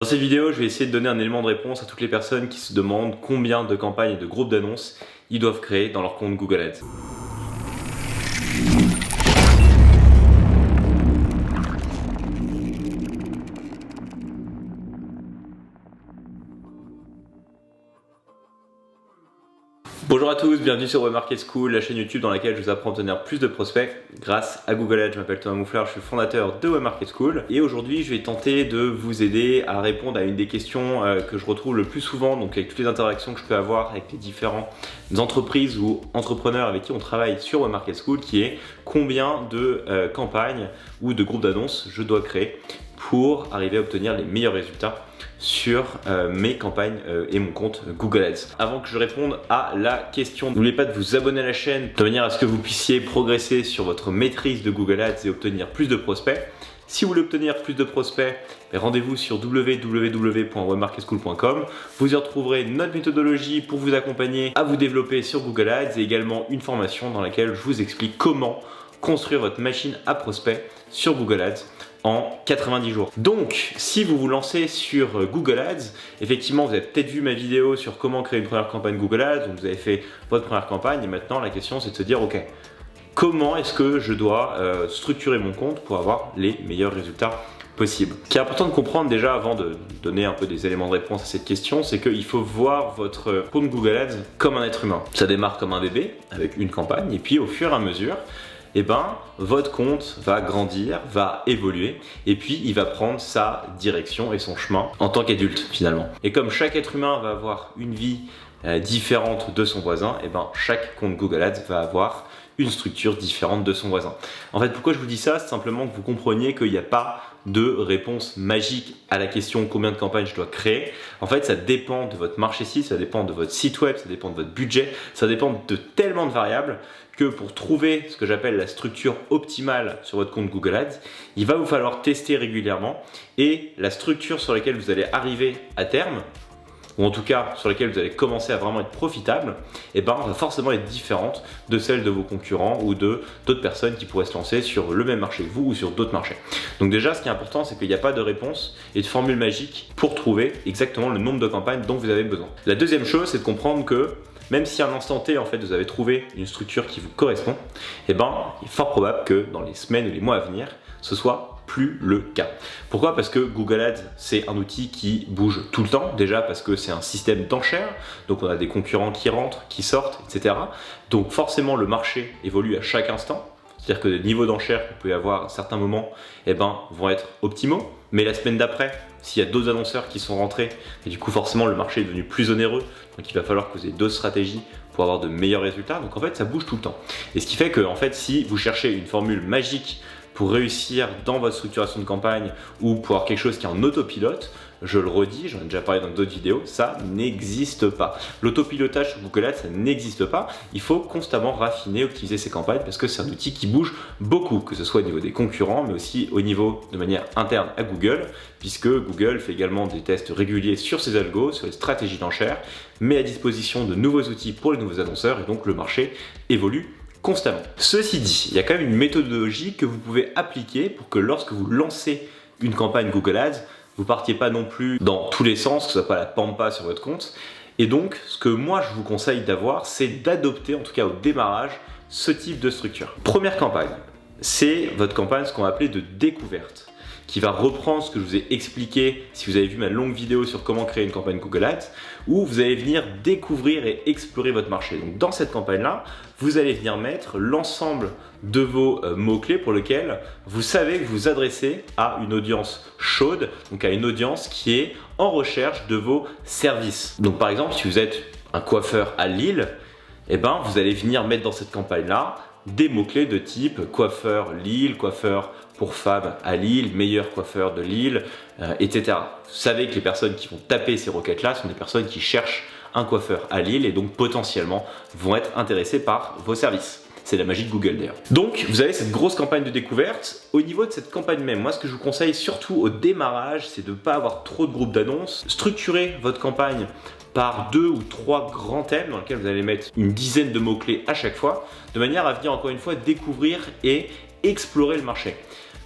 Dans cette vidéo, je vais essayer de donner un élément de réponse à toutes les personnes qui se demandent combien de campagnes et de groupes d'annonces ils doivent créer dans leur compte Google Ads. Bonjour à tous, bienvenue sur Webmarket School, la chaîne YouTube dans laquelle je vous apprends à obtenir plus de prospects grâce à Google Ads. Je m'appelle Thomas Mouflard, je suis fondateur de Webmarket School et aujourd'hui je vais tenter de vous aider à répondre à une des questions que je retrouve le plus souvent, donc avec toutes les interactions que je peux avoir avec les différentes entreprises ou entrepreneurs avec qui on travaille sur Webmarket School, qui est combien de campagnes ou de groupes d'annonces je dois créer pour arriver à obtenir les meilleurs résultats sur mes campagnes et mon compte Google Ads. Avant que je réponde à la question, n'oubliez pas de vous abonner à la chaîne de manière à ce que vous puissiez progresser sur votre maîtrise de Google Ads et obtenir plus de prospects. Si vous voulez obtenir plus de prospects, rendez-vous sur www.webmarketschool.com. Vous y retrouverez notre méthodologie pour vous accompagner à vous développer sur Google Ads et également une formation dans laquelle je vous explique comment construire votre machine à prospects sur Google Ads en 90 jours. Donc, si vous vous lancez sur Google Ads, effectivement, vous avez peut-être vu ma vidéo sur comment créer une première campagne Google Ads, donc vous avez fait votre première campagne et maintenant la question c'est de se dire, ok, comment est-ce que je dois structurer mon compte pour avoir les meilleurs résultats possibles. Ce qui est important de comprendre déjà avant de donner un peu des éléments de réponse à cette question, c'est qu'il faut voir votre compte Google Ads comme un être humain. Ça démarre comme un bébé avec une campagne et puis au fur et à mesure, votre compte va grandir, va évoluer et puis il va prendre sa direction et son chemin en tant qu'adulte finalement. Et comme chaque être humain va avoir une vie différente de son voisin, chaque compte Google Ads va avoir une structure différente de son voisin. En fait, pourquoi je vous dis ça? C'est simplement que vous compreniez qu'il n'y a pas de réponse magique à la question combien de campagnes je dois créer. En fait, ça dépend de votre marché cible, ça dépend de votre site web, ça dépend de votre budget, ça dépend de tellement de variables que pour trouver ce que j'appelle la structure optimale sur votre compte Google Ads, il va vous falloir tester régulièrement et la structure sur laquelle vous allez arriver à terme, ou en tout cas sur laquelle vous allez commencer à vraiment être profitable, va forcément être différente de celle de vos concurrents ou de d'autres personnes qui pourraient se lancer sur le même marché que vous ou sur d'autres marchés. Donc déjà, ce qui est important, c'est qu'il n'y a pas de réponse et de formule magique pour trouver exactement le nombre de campagnes dont vous avez besoin. La deuxième chose, c'est de comprendre que même si à un instant T, en fait, vous avez trouvé une structure qui vous correspond, il est fort probable que dans les semaines ou les mois à venir, ce soit plus le cas. Pourquoi? Parce que Google Ads, c'est un outil qui bouge tout le temps. Déjà parce que c'est un système d'enchères, donc on a des concurrents qui rentrent, qui sortent, etc. Donc forcément, le marché évolue à chaque instant. C'est-à-dire que les niveaux d'enchères que vous pouvez avoir à certains moments vont être optimaux. Mais la semaine d'après, s'il y a d'autres annonceurs qui sont rentrés, et du coup forcément le marché est devenu plus onéreux, donc il va falloir que vous ayez d'autres stratégies pour avoir de meilleurs résultats. Donc en fait, ça bouge tout le temps. Et ce qui fait que en fait, si vous cherchez une formule magique pour réussir dans votre structuration de campagne ou pour avoir quelque chose qui est en autopilote, je le redis, j'en ai déjà parlé dans d'autres vidéos, ça n'existe pas. L'autopilotage sur Google Ads, ça n'existe pas. Il faut constamment raffiner, optimiser ses campagnes parce que c'est un outil qui bouge beaucoup, que ce soit au niveau des concurrents, mais aussi au niveau de manière interne à Google, puisque Google fait également des tests réguliers sur ses algos, sur les stratégies d'enchères, met à disposition de nouveaux outils pour les nouveaux annonceurs et donc le marché évolue constamment. Ceci dit, il y a quand même une méthodologie que vous pouvez appliquer pour que lorsque vous lancez une campagne Google Ads, vous partiez pas non plus dans tous les sens, que ce soit pas la pampa sur votre compte. Et donc, ce que moi je vous conseille d'avoir, c'est d'adopter, en tout cas au démarrage, ce type de structure. Première campagne, c'est votre campagne, ce qu'on va appeler de découverte, qui va reprendre ce que je vous ai expliqué si vous avez vu ma longue vidéo sur comment créer une campagne Google Ads, où vous allez venir découvrir et explorer votre marché. Donc dans cette campagne-là, vous allez venir mettre l'ensemble de vos mots-clés pour lesquels vous savez que vous adressez à une audience chaude, donc à une audience qui est en recherche de vos services. Donc par exemple, si vous êtes un coiffeur à Lille, vous allez venir mettre dans cette campagne-là des mots-clés de type coiffeur Lille, coiffeur pour femmes à Lille, meilleur coiffeur de Lille, etc. Vous savez que les personnes qui vont taper ces requêtes-là sont des personnes qui cherchent un coiffeur à Lille et donc potentiellement vont être intéressées par vos services. C'est la magie de Google d'ailleurs. Donc vous avez cette grosse campagne de découverte. Au niveau de cette campagne même, moi ce que je vous conseille surtout au démarrage, c'est de ne pas avoir trop de groupes d'annonces. Structurez votre campagne par 2 ou 3 grands thèmes dans lesquels vous allez mettre une dizaine de mots-clés à chaque fois, de manière à venir encore une fois découvrir et explorer le marché.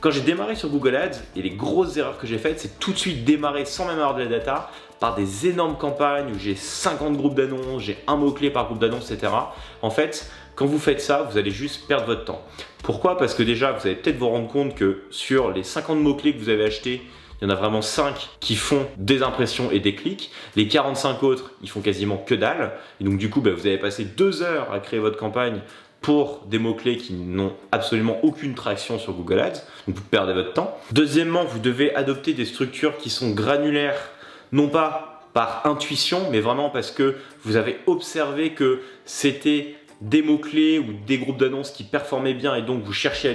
Quand j'ai démarré sur Google Ads, et les grosses erreurs que j'ai faites, c'est tout de suite démarrer sans même avoir de la data par des énormes campagnes où j'ai 50 groupes d'annonces, j'ai un mot-clé par groupe d'annonces, etc. En fait, quand vous faites ça, vous allez juste perdre votre temps. Pourquoi? Parce que déjà, vous allez peut-être vous rendre compte que sur les 50 mots-clés que vous avez achetés, il y en a vraiment 5 qui font des impressions et des clics. Les 45 autres, ils font quasiment que dalle. Et donc du coup, vous avez passé 2 heures à créer votre campagne pour des mots-clés qui n'ont absolument aucune traction sur Google Ads. Donc vous perdez votre temps. Deuxièmement, vous devez adopter des structures qui sont granulaires, non pas par intuition, mais vraiment parce que vous avez observé que c'était des mots-clés ou des groupes d'annonces qui performaient bien et donc vous cherchez à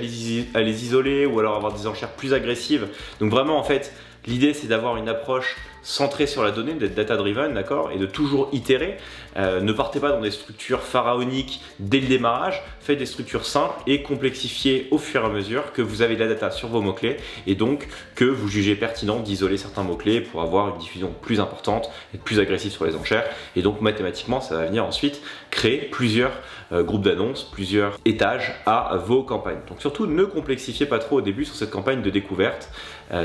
les isoler ou alors avoir des enchères plus agressives. Donc vraiment en fait, l'idée c'est d'avoir une approche centrée sur la donnée, d'être data-driven, d'accord, et de toujours itérer. Ne partez pas dans des structures pharaoniques dès le démarrage, faites des structures simples et complexifiez au fur et à mesure que vous avez de la data sur vos mots-clés et donc que vous jugez pertinent d'isoler certains mots-clés pour avoir une diffusion plus importante, être plus agressif sur les enchères et donc mathématiquement ça va venir ensuite créer plusieurs groupes d'annonces, plusieurs étages à vos campagnes. Donc surtout ne complexifiez pas trop au début sur cette campagne de découverte,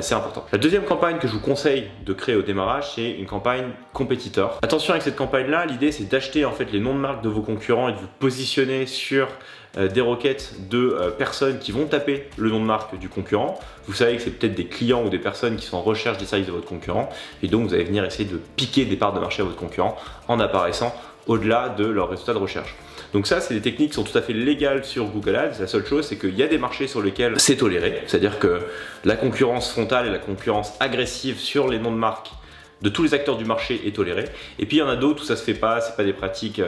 c'est important. La deuxième campagne que je vous conseille de créer au démarrage, c'est une campagne compétiteur. Attention avec cette campagne là, l'idée c'est d'acheter en fait les noms de marque de vos concurrents et de vous positionner sur des requêtes de personnes qui vont taper le nom de marque du concurrent. Vous savez que c'est peut-être des clients ou des personnes qui sont en recherche des services de votre concurrent et donc vous allez venir essayer de piquer des parts de marché à votre concurrent en apparaissant au-delà de leurs résultats de recherche. Donc ça, c'est des techniques qui sont tout à fait légales sur Google Ads. La seule chose, c'est qu'il y a des marchés sur lesquels c'est toléré. C'est-à-dire que la concurrence frontale et la concurrence agressive sur les noms de marque de tous les acteurs du marché est tolérée. Et puis il y en a d'autres où ça se fait pas, c'est pas des pratiques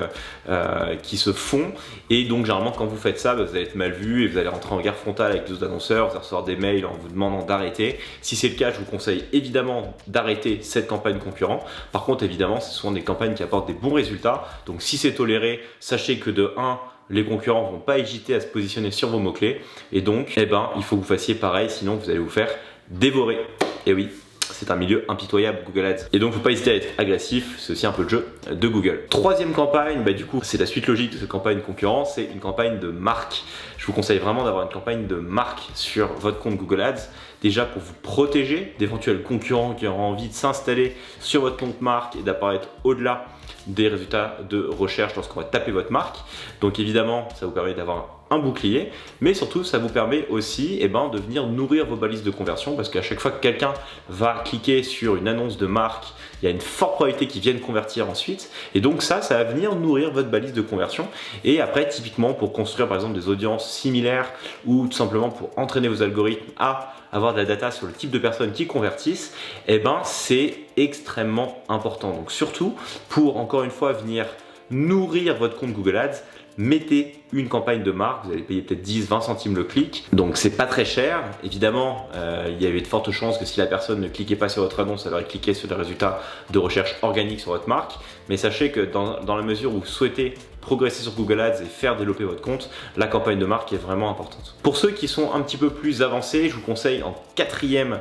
qui se font. Et donc généralement quand vous faites ça, vous allez être mal vu et vous allez rentrer en guerre frontale avec d'autres annonceurs, vous allez recevoir des mails en vous demandant d'arrêter. Si c'est le cas, je vous conseille évidemment d'arrêter cette campagne concurrent. Par contre évidemment, ce sont des campagnes qui apportent des bons résultats. Donc si c'est toléré, sachez que de 1, les concurrents vont pas hésiter à se positionner sur vos mots-clés. Et donc, il faut que vous fassiez pareil, sinon vous allez vous faire dévorer. Et oui, c'est un milieu impitoyable Google Ads. Et donc faut pas hésiter à être agressif, c'est aussi un peu le jeu de Google. Troisième campagne, du coup c'est la suite logique de cette campagne concurrente, c'est une campagne de marque. Je vous conseille vraiment d'avoir une campagne de marque sur votre compte Google Ads. Déjà pour vous protéger d'éventuels concurrents qui auront envie de s'installer sur votre compte marque et d'apparaître au-delà des résultats de recherche lorsqu'on va taper votre marque. Donc évidemment, ça vous permet d'avoir un bouclier, mais surtout ça vous permet aussi de venir nourrir vos balises de conversion parce qu'à chaque fois que quelqu'un va cliquer sur une annonce de marque, il y a une forte probabilité qu'ils viennent convertir ensuite et donc ça va venir nourrir votre balise de conversion. Et après typiquement pour construire par exemple des audiences similaires ou tout simplement pour entraîner vos algorithmes à avoir de la data sur le type de personnes qui convertissent, c'est extrêmement important. Donc surtout pour encore une fois venir nourrir votre compte Google Ads, mettez une campagne de marque, vous allez payer peut-être 10-20 centimes le clic, donc c'est pas très cher. Évidemment, il y avait de fortes chances que si la personne ne cliquait pas sur votre annonce, elle aurait cliqué sur des résultats de recherche organique sur votre marque. Mais sachez que dans la mesure où vous souhaitez progresser sur Google Ads et faire développer votre compte, la campagne de marque est vraiment importante. Pour ceux qui sont un petit peu plus avancés, je vous conseille en quatrième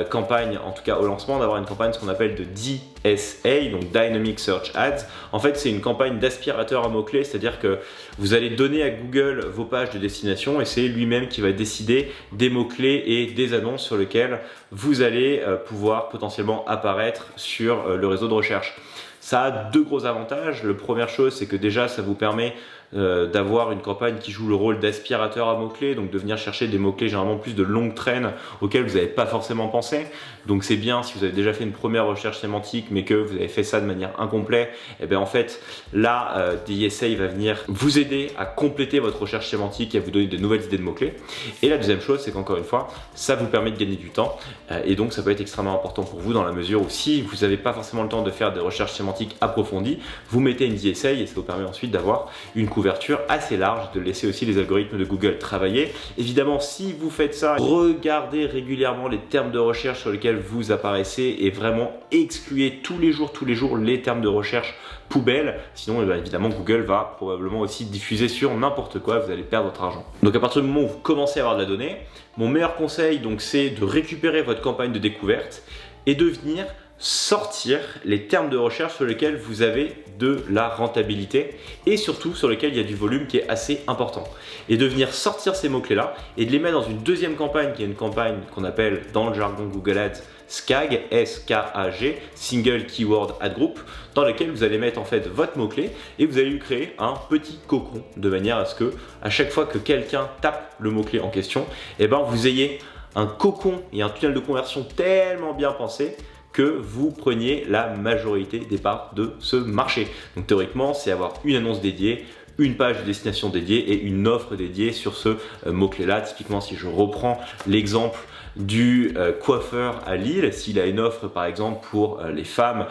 campagne, en tout cas au lancement, d'avoir une campagne ce qu'on appelle de DSA, donc Dynamic Search Ads. En fait, c'est une campagne d'aspirateur à mots-clés, c'est-à-dire que vous allez donner à Google vos pages de destination et c'est lui-même qui va décider des mots-clés et des annonces sur lesquelles vous allez pouvoir potentiellement apparaître sur le réseau de recherche. Ça a deux gros avantages. La première chose, c'est que déjà, ça vous permet d'avoir une campagne qui joue le rôle d'aspirateur à mots-clés, donc de venir chercher des mots-clés généralement plus de longue traîne auxquels vous n'avez pas forcément pensé. Donc c'est bien si vous avez déjà fait une première recherche sémantique mais que vous avez fait ça de manière incomplète, en fait là DSA va venir vous aider à compléter votre recherche sémantique et à vous donner de nouvelles idées de mots-clés. Et la deuxième chose, c'est qu'encore une fois, ça vous permet de gagner du temps et donc ça peut être extrêmement important pour vous dans la mesure où si vous n'avez pas forcément le temps de faire des recherches sémantiques approfondies, vous mettez une DSA et ça vous permet ensuite d'avoir une couverture assez large, de laisser aussi les algorithmes de Google travailler. Évidemment, si vous faites ça, regardez régulièrement les termes de recherche sur lesquels vous apparaissez et vraiment excluez tous les jours les termes de recherche poubelle, sinon évidemment Google va probablement aussi diffuser sur n'importe quoi, vous allez perdre votre argent. Donc à partir du moment où vous commencez à avoir de la donnée, mon meilleur conseil donc c'est de récupérer votre campagne de découverte et de venir sortir les termes de recherche sur lesquels vous avez de la rentabilité et surtout sur lesquels il y a du volume qui est assez important. Et de venir sortir ces mots-clés là et de les mettre dans une deuxième campagne qui est une campagne qu'on appelle dans le jargon Google Ads SKAG, S-K-A-G, Single Keyword Ad Group, dans lequel vous allez mettre en fait votre mot-clé et vous allez lui créer un petit cocon de manière à ce que à chaque fois que quelqu'un tape le mot-clé en question, et ben vous ayez un cocon et un tunnel de conversion tellement bien pensé que vous preniez la majorité des parts de ce marché. Donc théoriquement, c'est avoir une annonce dédiée, une page de destination dédiée et une offre dédiée sur ce mot-clé là. Typiquement, si je reprends l'exemple du coiffeur à Lille, s'il a une offre par exemple pour les femmes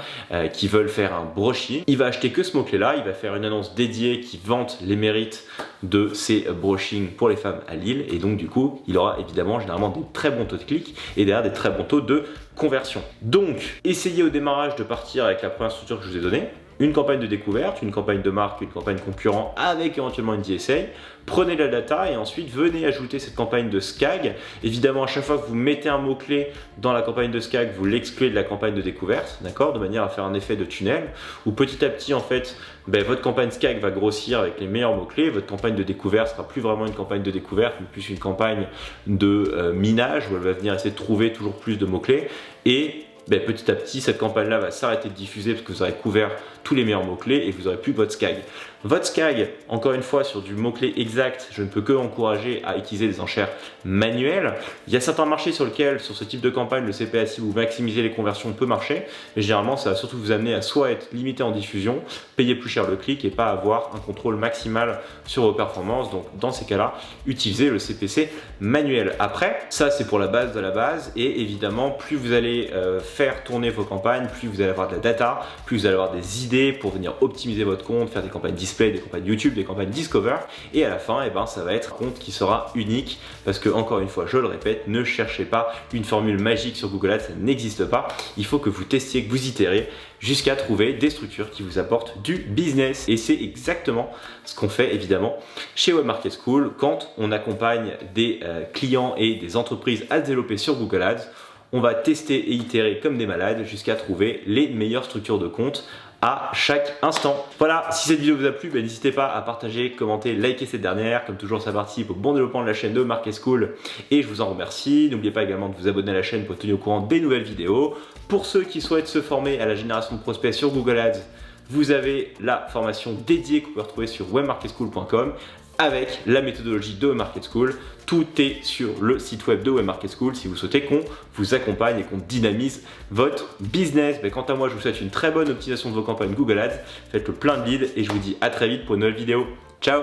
qui veulent faire un brushing, il va acheter que ce mot-clé là, il va faire une annonce dédiée qui vante les mérites de ces brushings pour les femmes à Lille et donc du coup il aura évidemment généralement des très bons taux de clics et derrière des très bons taux de conversion. Donc essayez au démarrage de partir avec la première structure que je vous ai donnée, une campagne de découverte, une campagne de marque, une campagne concurrent avec éventuellement une DSA. Prenez la data et ensuite venez ajouter cette campagne de SKAG. Évidemment, à chaque fois que vous mettez un mot-clé dans la campagne de SKAG, vous l'excluez de la campagne de découverte, d'accord, de manière à faire un effet de tunnel où petit à petit, en fait, votre campagne SKAG va grossir avec les meilleurs mots-clés. Votre campagne de découverte sera plus vraiment une campagne de découverte, mais plus une campagne de minage où elle va venir essayer de trouver toujours plus de mots-clés. Et petit à petit, cette campagne-là va s'arrêter de diffuser parce que vous aurez couvert tous les meilleurs mots-clés et vous n'aurez plus votre SKAG. Votre SKAG, encore une fois, sur du mot-clé exact, je ne peux que encourager à utiliser des enchères manuelles. Il y a certains marchés sur lesquels, sur ce type de campagne, le CPA, si vous maximisez les conversions, peut marcher. Mais généralement, ça va surtout vous amener à soit être limité en diffusion, payer plus cher le clic et pas avoir un contrôle maximal sur vos performances. Donc, dans ces cas-là, utilisez le CPC manuel. Après, ça, c'est pour la base de la base. Et évidemment, plus vous allez faire tourner vos campagnes, plus vous allez avoir de la data, plus vous allez avoir des idées pour venir optimiser votre compte, faire des campagnes display, des campagnes YouTube, des campagnes Discover et à la fin ça va être un compte qui sera unique parce que encore une fois je le répète, ne cherchez pas une formule magique sur Google Ads, ça n'existe pas. Il faut que vous testiez, que vous itérez jusqu'à trouver des structures qui vous apportent du business et c'est exactement ce qu'on fait évidemment chez Web Market School quand on accompagne des clients et des entreprises à développer sur Google Ads. On va tester et itérer comme des malades jusqu'à trouver les meilleures structures de compte à chaque instant. Voilà, si cette vidéo vous a plu, n'hésitez pas à partager, commenter, liker cette dernière. Comme toujours, ça participe au bon développement de la chaîne de Market School et je vous en remercie. N'oubliez pas également de vous abonner à la chaîne pour être tenu au courant des nouvelles vidéos. Pour ceux qui souhaitent se former à la génération de prospects sur Google Ads, vous avez la formation dédiée que vous pouvez retrouver sur webmarketschool.com avec la méthodologie de Web Market School. Tout est sur le site web de Web Market School si vous souhaitez qu'on vous accompagne et qu'on dynamise votre business. Quant à moi, je vous souhaite une très bonne optimisation de vos campagnes Google Ads. Faites le plein de leads et je vous dis à très vite pour une nouvelle vidéo. Ciao!